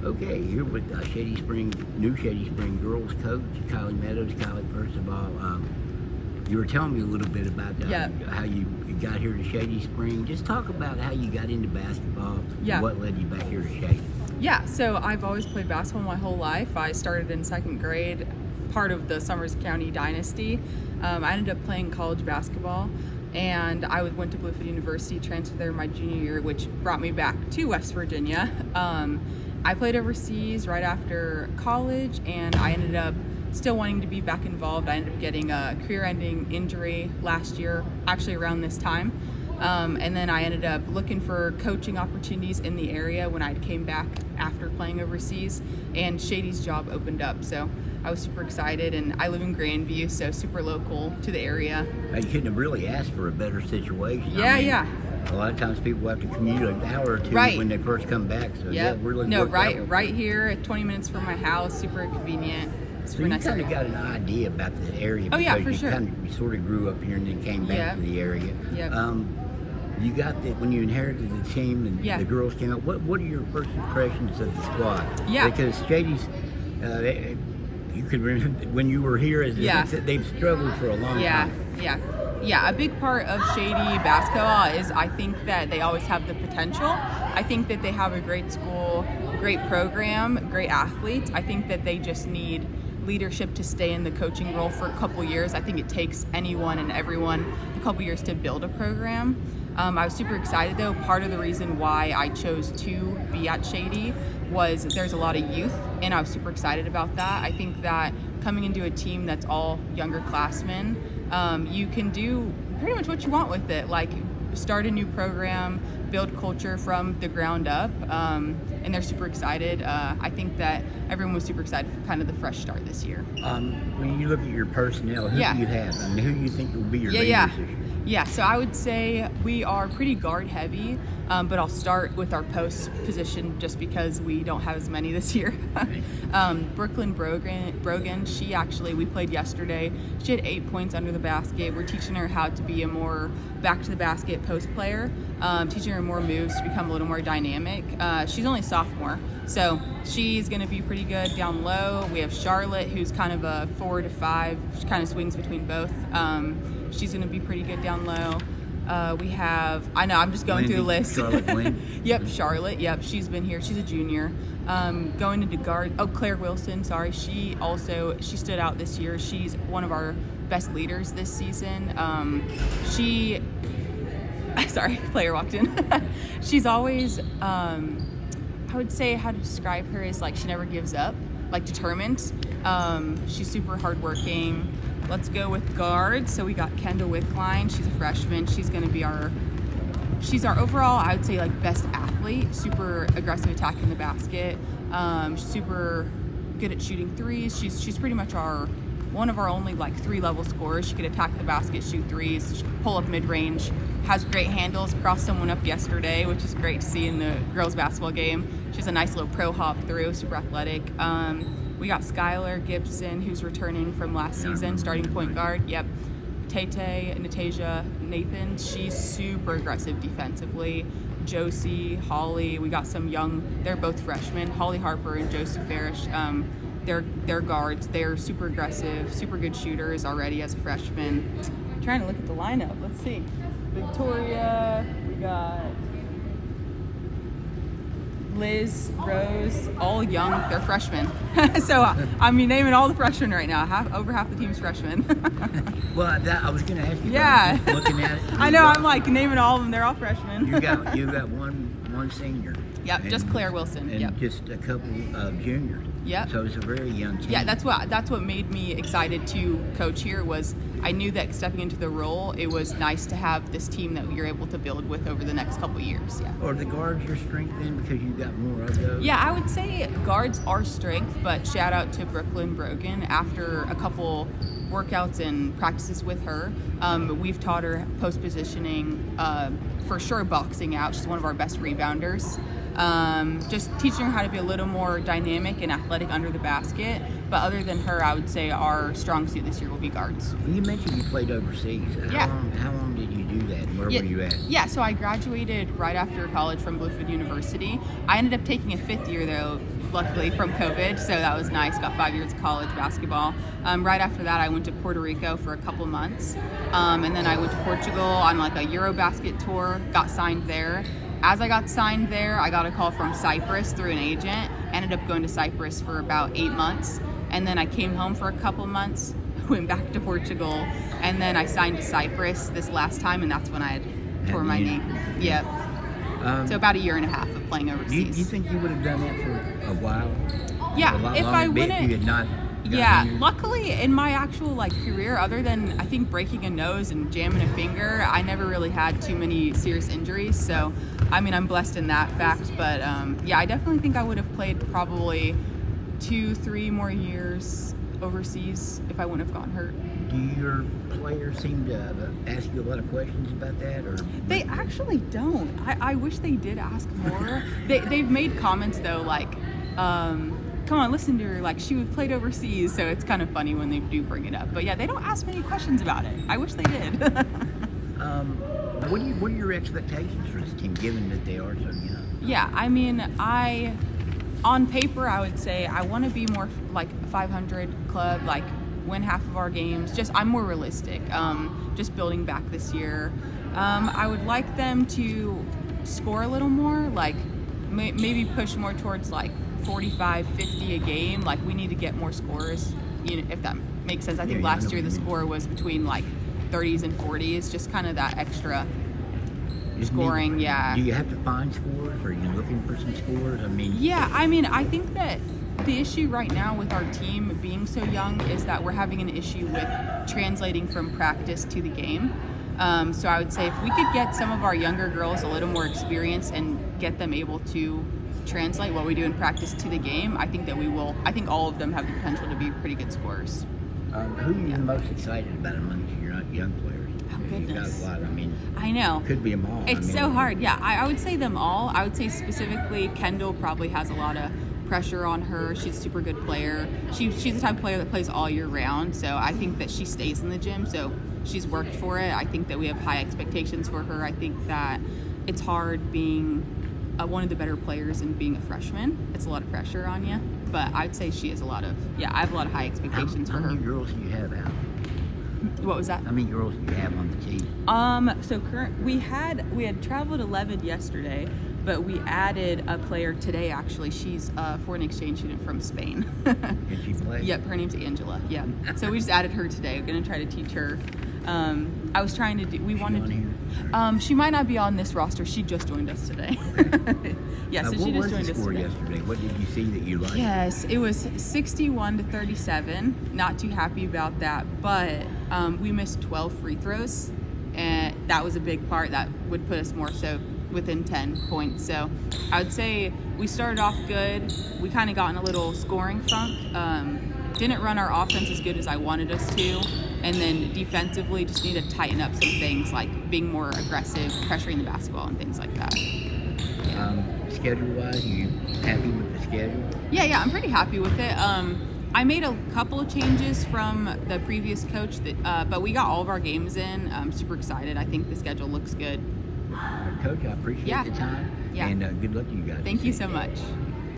Okay, you're with Shady Spring, new Shady Spring girls coach, Kylie Meadows. Kylie, first of all, you were telling me a little bit about how you got here to Shady Spring. Just talk about how you got into basketball and what led you back here to Shady. Yeah, so I've always played basketball my whole life. I started in second grade, part of the Summers County dynasty. I ended up playing college basketball, and I went to Bluefield University, transferred there my junior year, which brought me back to West Virginia. I played overseas right after college, and I ended up still wanting to be back involved. I ended up getting a career-ending injury last year, actually around this time. And then I ended up looking for coaching opportunities in the area when I came back after playing overseas, and Shady's job opened up. So I was super excited, and I live in Grandview, so super local to the area. You couldn't have really asked for a better situation. Yeah. A lot of times people have to commute an hour or two when they first come back. So really right here, 20 minutes from my house, super convenient. So you kind of got an idea about the area because you sort of grew up here and then came back to the area. You got that when you inherited the team and the girls came out. What are your first impressions of the squad? Because Shady's, you could remember when you were here, they've struggled for a long time. A big part of Shady basketball is I think that they always have the potential. I think that they have a great school, great program, great athletes. I think that they just need leadership to stay in the coaching role for a couple years. I think it takes anyone and everyone a couple years to build a program. I was super excited though. Part of the reason why I chose to be at Shady was there's a lot of youth, and I was super excited about that. I think that coming into a team that's all younger classmen, you can do pretty much what you want with it, like start a new program, build culture from the ground up, and they're super excited. I think that everyone was super excited for kind of the fresh start this year. When you look at your personnel, who do you have? I mean, who do you think will be your leaders this year? Yeah, so I would say we are pretty guard heavy, but I'll start with our post position just because we don't have as many this year. Brooklyn Brogan, we played yesterday. She had 8 points under the basket. We're teaching her how to be a more back to the basket post player, teaching her more moves to become a little more dynamic. She's only a sophomore, so she's going to be pretty good down low. We have Charlotte, who's kind of a 4 to 5. She kind of swings between both. She's going to be pretty good down low. We have, I'm just going through the list. Charlotte Wynn. Yep, Charlotte. Yep, she's been here. She's a junior. Going into guard. Oh, Claire Wilson. Sorry, she stood out this year. She's one of our best leaders this season. Sorry, player walked in. She's always, I would say how to describe her is like she never gives up, like determined. She's super hardworking. Let's go with guards. So we got Kendall Wickline. She's a freshman. She's going to be she's our overall, I would say, like best athlete. Super aggressive attacking the basket. Super good at shooting threes. She's pretty much one of our only like 3-level scorers. She could attack the basket, shoot threes, pull up mid-range. Has great handles. Crossed someone up yesterday, which is great to see in the girls basketball game. She has a nice little pro hop through. Super athletic. We got Skylar Gibson, who's returning from last season, starting point guard. Yep. Tay, Natasha, Nathan, she's super aggressive defensively. Josie, Holly, we got some young, they're both freshmen. Holly Harper and Josie Farish, they're guards. They're super aggressive, super good shooters already as a freshman. I'm trying to look at the lineup. Let's see. Victoria, we got Liz, Rose, all young. They're freshmen. So, I mean, naming all the freshmen right now. Over half the team's freshmen. Well, I was going to ask you. Yeah. Looking at it. I know. I'm like naming all of them. They're all freshmen. You got one senior. Yep. Just Claire Wilson. And just a couple of juniors. Yep. So it's a very young team. Yeah. That's what made me excited to coach here was I knew that stepping into the role, it was nice to have this team that you're able to build with over the next couple years. Yeah. Are the guards your strength then because you got more of those? Yeah, I would say guards are strength, but shout out to Brooklyn Brogan. After a couple workouts and practices with her, we've taught her post positioning, for sure boxing out. She's one of our best rebounders. Just teaching her how to be a little more dynamic and athletic under the basket. But other than her, I would say our strong suit this year will be guards. You mentioned you played overseas. How long did you do that? Where were you at? Yeah, so I graduated right after college from Bluefield University. I ended up taking a 5th year though luckily, from COVID, so that was nice. Got 5 years of college basketball. Right after that, I went to Puerto Rico for a couple months, and then I went to Portugal on like a Eurobasket tour, got signed there. As I got signed there, I got a call from Cyprus through an agent, ended up going to Cyprus for about 8 months, and then I came home for a couple months, went back to Portugal, and then I signed to Cyprus this last time, and that's when I had tore my knee. Yep. So about a year and a half of playing overseas. Do you think you would have done that for a while? Yeah, if I wouldn't. You had not. Yeah, luckily in my actual like career, other than I think breaking a nose and jamming a finger, I never really had too many serious injuries. So, I mean, I'm blessed in that fact. But yeah, I definitely think I would have played probably 2-3 more years overseas if I wouldn't have gotten hurt. Do your players seem to ask you a lot of questions about that, or they actually don't? I wish they did ask more. They've made comments though, like, come on, listen to her, like she played overseas, so it's kind of funny when they do bring it up. But yeah, they don't ask many questions about it. I wish they did. What are your expectations for this team, given that they are so young? Yeah, I mean, on paper, I would say I want to be more like a 500 club, like win half of our games. I'm more realistic. Just building back this year. I would like them to score a little more, like maybe push more towards like 45, 50 a game. Like we need to get more scores, if that makes sense. I think last year the score was between like 30s and 40s, just kind of that extra scoring. Yeah. Do you have to find scores? Are you looking for some scores? I think that the issue right now with our team being so young is that we're having an issue with translating from practice to the game. So I would say if we could get some of our younger girls a little more experience and get them able to translate what we do in practice to the game, I think that we will. I think all of them have the potential to be pretty good scorers. Who are you most excited about amongst your young players? Oh, goodness. You've got a lot. I know. Could be them all. It's so hard. Yeah, I would say them all. I would say specifically Kendall probably has a lot of pressure on her. She's a super good player. She's the type of player that plays all year round, so I think that she stays in the gym, so she's worked for it. I think that we have high expectations for her. I think that it's hard being one of the better players and being a freshman. It's a lot of pressure on you, but I'd say she has I have a lot of high expectations for her. How many girls do you have out? What was that? How many girls do you have on the team? So we had traveled 11 yesterday, but we added a player today. Actually, she's a foreign exchange student from Spain. Did she play? Yep, her name's Angela. Yeah. So we just added her today. We're gonna try to teach her. I was trying to do. We wanted. She might not be on this roster. She just joined us today. Yeah, so she just joined us today. What was the score yesterday? What did you see that you liked? Yes, it was 61-37. Not too happy about that, but we missed 12 free throws, and that was a big part. That would put us more so within 10 points. So I would say we started off good. We kind of got in a little scoring funk. Didn't run our offense as good as I wanted us to. And then defensively, just need to tighten up some things, like being more aggressive, pressuring the basketball, and things like that. Schedule-wise, are you happy with the schedule? Yeah, I'm pretty happy with it. I made a couple of changes from the previous coach, but we got all of our games in. I'm super excited. I think the schedule looks good. Coach, I appreciate the time. Yeah. And good luck to you guys. Thank you so much.